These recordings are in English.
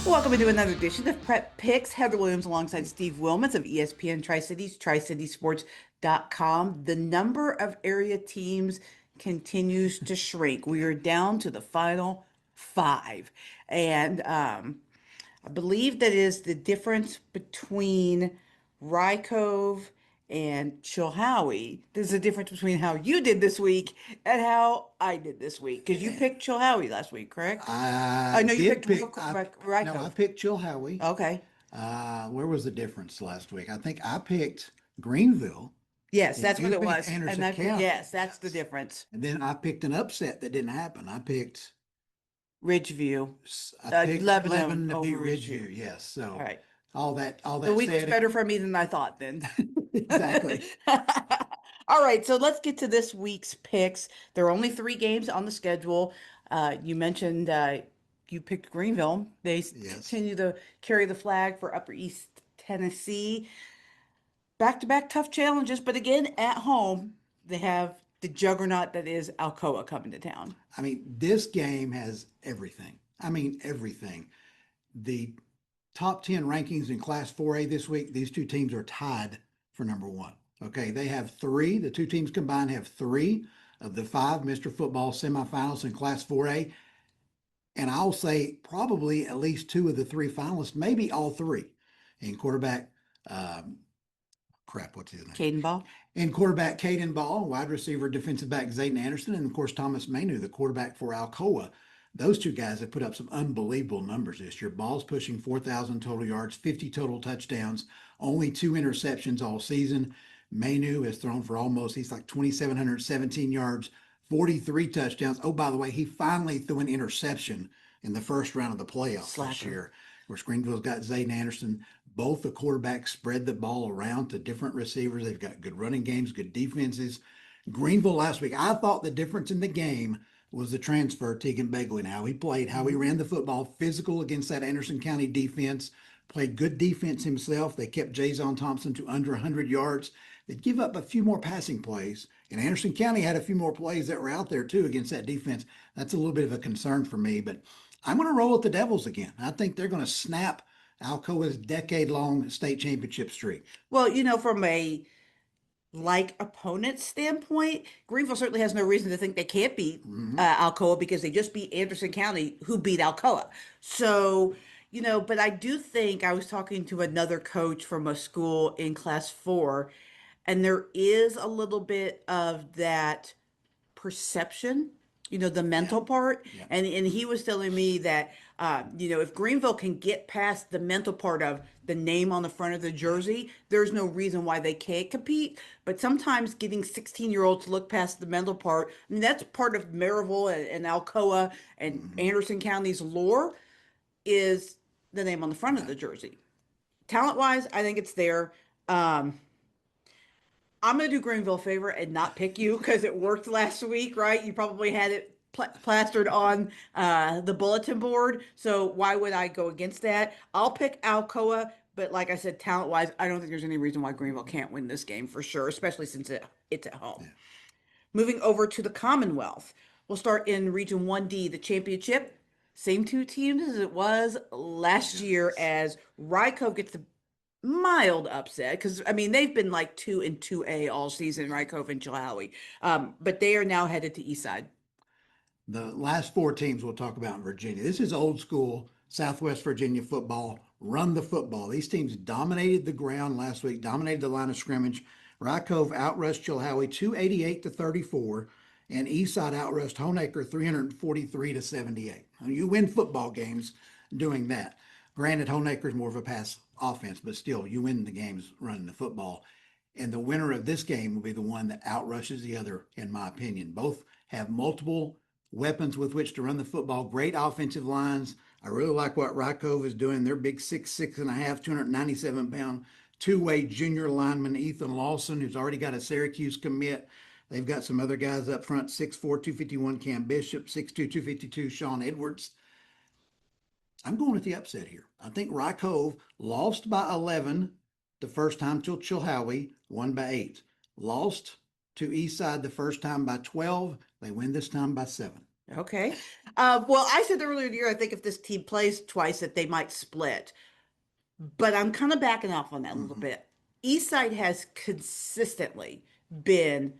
Welcome to another edition of Prep Picks. Heather Williams alongside Steve Wilmans of ESPN Tri-Cities, TriCitiesSports.com. The number of area teams continues to shrink. We are down to the final five. And I believe that is the difference between Rye Cove and Chilhowie. There's a difference between how you did this week and how I did this week. Because you picked Chilhowie last week, correct? I know you did picked pick. Rye No, I Cove. picked Chilhowie. Okay. Where was the difference last week? I think I picked Greeneville, Yes, and that's what you it picked was. And Anderson that, County. yes, that's the difference. And then I picked an upset that didn't happen. Ridgeview, I picked Lebanon Lebanon to over beat Ridgeview. Ridgeview. Yes. All So right. all The that week was said, better for me than I thought then. exactly. All right, so let's get to this week's picks. There are only three games on the schedule. You mentioned you picked Greenville. They Yes. continue to carry the flag for Upper East Tennessee. Back-to-back tough challenges, but again, at home, they have the juggernaut that is Alcoa coming to town. I mean, this game has everything. I mean, everything. The top 10 rankings in Class 4A this week, these two teams are tied for number one. Okay, they have three. The two teams combined have three of the five Mr. Football semifinals in Class 4A. And I'll say probably at least two of the three finalists, maybe all three. In quarterback, um, what's his name? Caden Ball. In quarterback, Caden Ball, wide receiver, defensive back, Zayden Anderson, and of course, Thomas Manu, the quarterback for Alcoa. Those two guys have put up some unbelievable numbers this year. Ball's pushing 4,000 total yards, 50 total touchdowns, only two interceptions all season. Manu has thrown for he's like 2,717 yards, 43 touchdowns. Oh, by the way, he finally threw an interception in the first round of the playoffs this year. Of course, Greenville's got Zayden Anderson. Both the quarterbacks spread the ball around to different receivers. They've got good running games, good defenses. Greenville last week, I thought the difference in the game was the transfer, Tegan Begley, and how he played, how he ran the football, physical against that Anderson County defense, played good defense himself. They kept Jason Thompson to under 100 yards. They'd give up a few more passing plays, and Anderson County had a few more plays that were out there too against that defense. That's a little bit of a concern for me, but I'm going to roll with the Devils again. I think they're going to snap Alcoa's decade-long state championship streak. Well, from a opponent standpoint, Greenville certainly has no reason to think they can't beat Alcoa because they just beat Anderson County, who beat Alcoa. So, but I do think I was talking to another coach from a school in Class 4, and there is a little bit of that perception, the mental part. Yeah. And he was telling me that, if Greenville can get past the mental part of the name on the front of the jersey, there's no reason why they can't compete. But sometimes getting 16-year-olds to look past the mental part, I mean, that's part of Maryville and Alcoa and Anderson County's lore is the name on the front of the jersey. Talent-wise, I think it's there. I'm going to do Greenville a favor and not pick you because it worked last week, right? You probably had it plastered on the bulletin board. So why would I go against that? I'll pick Alcoa, but like I said, talent-wise, I don't think there's any reason why Greenville can't win this game for sure, especially since it's at home. Yeah. Moving over to the Commonwealth. We'll start in Region 1D, the championship. Same two teams as it was last year as Rye Cove gets the mild upset because they've been like 2 and 2A all season, Rye Cove and Chilhowie, but they are now headed to Eastside. The last four teams we'll talk about in Virginia. This is old school Southwest Virginia football. Run the football. These teams dominated the ground last week, dominated the line of scrimmage. Rye Cove outrushed Chilhowie 288-34, and Eastside outrushed Honaker 343-78. You win football games doing that. Granted, Honaker is more of a pass offense, but still, you win the games running the football. And the winner of this game will be the one that outrushes the other, in my opinion. Both have multiple weapons with which to run the football, great offensive lines. I really like what Rye Cove is doing. They're big 6'6.5", 297-pound, two-way junior lineman Ethan Lawson, who's already got a Syracuse commit. They've got some other guys up front, 6'4", 251 Cam Bishop, 6'2", 252 Sean Edwards. I'm going with the upset here. I think Rye Cove lost by 11 the first time till Chilhowie, won by 8. Lost to Eastside the first time by 12. They win this time by 7. Okay. Well, I said earlier in the year, I think if this team plays twice, that they might split. But I'm kind of backing off on that a little Mhm. bit. Eastside has consistently been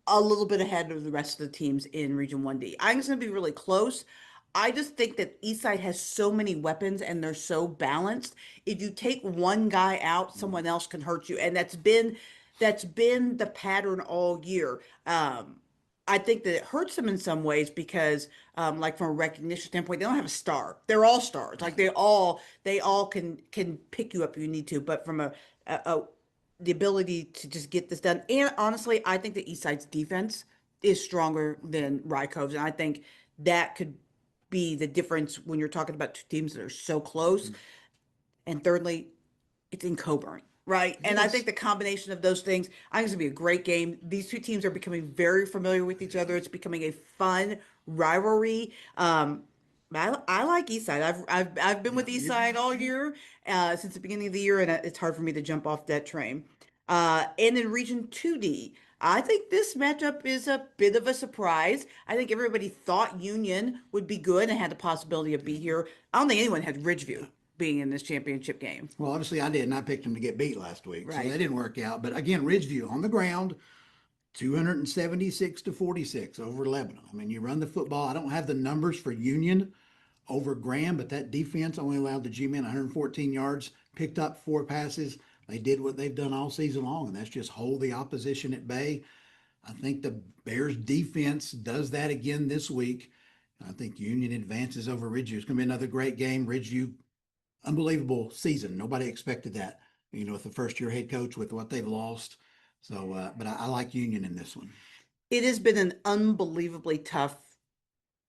a little bit ahead of the rest of the teams in Region 1D. I think it's going to be really close. I just think that Eastside has so many weapons and they're so balanced. If you take one guy out, someone else can hurt you, and that's been the pattern all year. I think that it hurts them in some ways because, like from a recognition standpoint, they don't have a star. They're all stars. Like Right. they all can pick you up if you need to. But from a the ability to just get this done. And honestly, I think the East Side's defense is stronger than Rye Cove's, and I think that could be the difference when you're talking about two teams that are so close. Mhm. And thirdly, it's in Coburn, right? It And I think is. the combination of those things, I think it's gonna be a great game. These two teams are becoming very familiar with each other. It's becoming a fun rivalry. I like Eastside. I've been Yeah, with Eastside all year, since the beginning of the year, and it's hard for me to jump off that train. And in Region 2D, I think this matchup is a bit of a surprise. I think everybody thought Union would be good and had the possibility of be here. I don't think anyone had yeah. Ridgeview being in this championship game. Well, obviously I didn't. I picked them to get beat last week, so that Right. didn't work out. But again, Ridgeview on the ground, 276 to 46 over Lebanon. I mean, you run the football. I don't have the numbers for Union over Graham, but that defense only allowed the G-men 114 yards, picked up 4 passes. They did what they've done all season long, and that's just hold the opposition at bay. I think the Bears defense does that again this week. I think Union advances over Ridgeview. It's going to be another great game. Ridgeview, unbelievable season. Nobody expected that, with the first year head coach with what they've lost. So, but I like Union in this one. It has been an unbelievably tough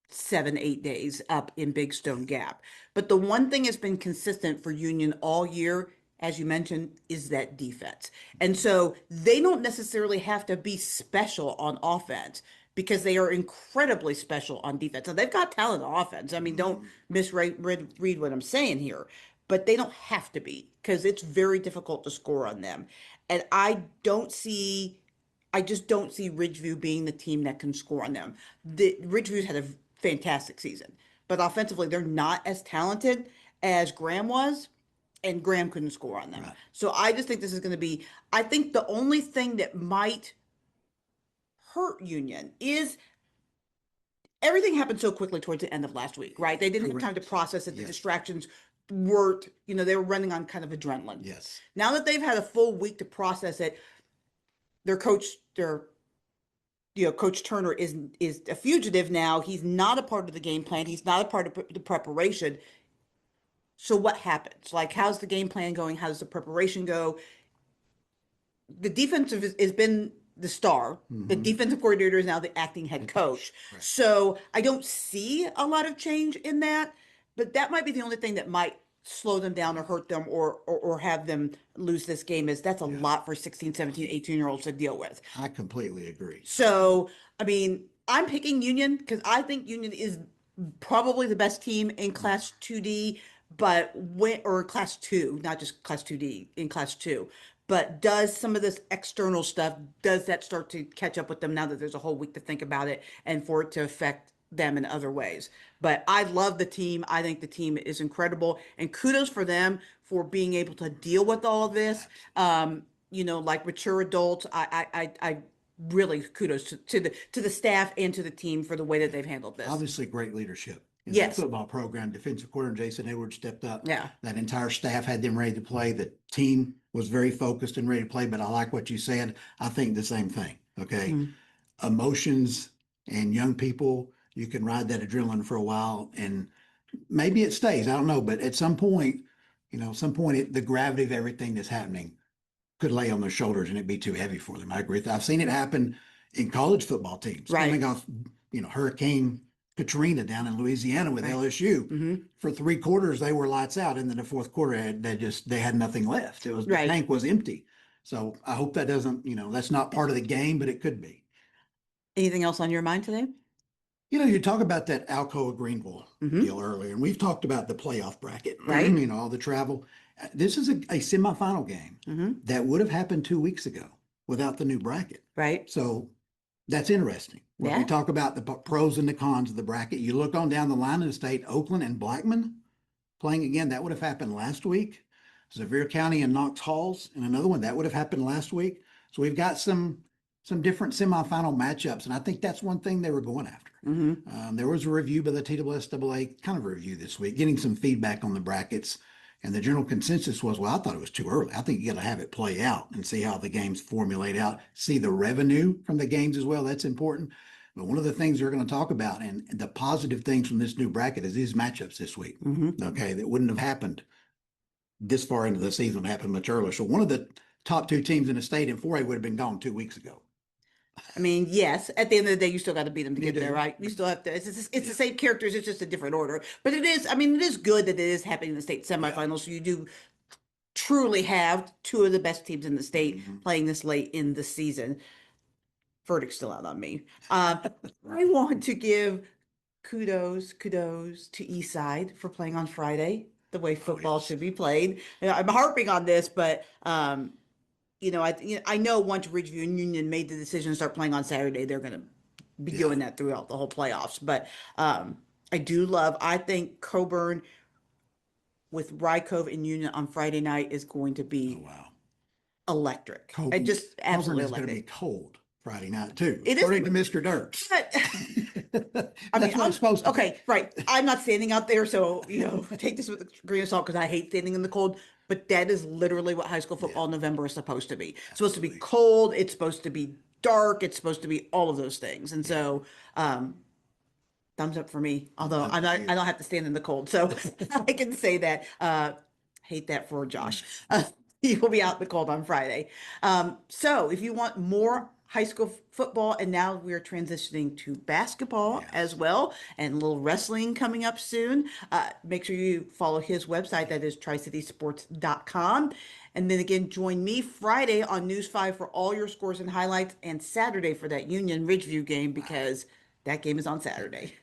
7, 8 days up in Big Stone Gap. But the one thing that's been consistent for Union all year, as you mentioned, is that defense. And so they don't necessarily have to be special on offense because they are incredibly special on defense. And they've got talent on offense. I mean, don't Mhm. misread what I'm saying here, but they don't have to be because it's very difficult to score on them. And I just don't see Ridgeview being the team that can score on them. The Ridgeview's had a fantastic season, but offensively they're not as talented as Graham was, and Graham couldn't score on them. Right. So I just think this is going to be. I think the only thing that might hurt Union is everything happened so quickly towards the end of last week, right? They didn't have time to Correct. process it. The Yes. distractions weren't, they were running on kind of adrenaline. Yes. Now that they've had a full week to process it, their coach, their Coach Turner is a fugitive now. He's not a part of the game plan. He's not a part of the preparation. So what happens? Like, how's the game plan going? How does the preparation go? The defensive has been the star. The Hmm. defensive coordinator is now the acting head coach. Right. So I don't see a lot of change in that, but that might be the only thing that might slow them down or hurt them or have them lose this game is that's a Yeah. lot for 16, 17, 18-year-olds to deal with. I completely agree. So, I mean, I'm picking Union because I think Union is probably the best team in Class 2D, or Class 2, not just Class 2D, in Class 2. But does some of this external stuff, does that start to catch up with them now that there's a whole week to think about it and for it to affect them in other ways? But I love the team. I think the team is incredible. And kudos for them for being able to deal with all of this. Like mature adults, I really kudos to the staff and to the team for the way that they've handled this. Obviously, great leadership in that Yes. football program. Defensive coordinator Jason Edwards stepped up. Yeah. That entire staff had them ready to play. The team was very focused and ready to play. But I like what you said. I think the same thing. Okay. Mhm. Emotions and young people, you can ride that adrenaline for a while and maybe it stays. I don't know. But at some point, the gravity of everything that's happening could lay on their shoulders and it'd be too heavy for them. I agree with that. I've seen it happen in college football teams. Right. Coming off, Hurricane Katrina down in Louisiana with Right. LSU. Hmm. For 3 quarters, they were lights out. And then the fourth quarter, they had nothing left. The Right. tank was empty. So I hope that doesn't, that's not part of the game, but it could be. Anything else on your mind today? You talk about that Alcoa Greeneville Mhm. deal earlier, and we've talked about the playoff bracket, Right. all the travel. This is a semifinal game Hmm. that would have happened 2 weeks ago without the new bracket. Right. So That's interesting. When we Yeah. talk about the pros and the cons of the bracket, you look on down the line of the state, Oakland and Blackman playing again. That would have happened last week. Sevier County and Knox Halls, and another one that would have happened last week. So we've got some different semifinal matchups, and I think that's one thing they were going after. There was a review by the TSSAA, kind of a review this week, getting some feedback on the brackets, and the general consensus was, well, I thought it was too early. I think you got to have it play out and see how the games formulate out, see the revenue from the games as well. That's important. But one of the things they're going to talk about, and the positive things from this new bracket, is these matchups this week. Okay, that wouldn't have happened this far into the season, happened much earlier. So one of the top two teams in the state in 4A would have been gone 2 weeks ago. I mean, yes, at the end of the day, you still got to beat them to You get there, do. right? You still have to, it's the same characters, it's just a different order. But it is, I mean, it is good that it is happening in the state semifinals. So you do truly have two of the best teams in the state playing this late in the season. Verdict's still out on me. I want to give kudos to Eastside for playing on Friday, the way football should be played. I'm harping on this, but I know once Ridgeview and Union made the decision to start playing on Saturday, they're going to be doing that throughout the whole playoffs. But I think Coburn with Rye Cove and Union on Friday night is going to be electric. Coburn, Just absolutely Coburn is going to be cold Friday night too, It is- according to Mr. Dirks. But I mean, what it's supposed to be. okay, right. I'm not standing out there, so take this with a grain of salt because I hate standing in the cold. But that is literally what high school football in November is supposed to be. It's supposed to be cold. It's supposed to be dark. It's supposed to be all of those things. And so, thumbs up for me. Although I don't have to stand in the cold, so I can say that. Hate that for Josh. He will be out in the cold on Friday. So if you want more high school football, and now we're transitioning to basketball as well, and a little wrestling coming up soon. Make sure you follow his website, that is tricitysports.com. And then again, join me Friday on News 5 for all your scores and highlights, and Saturday for that Union Ridgeview game, because that game is on Saturday.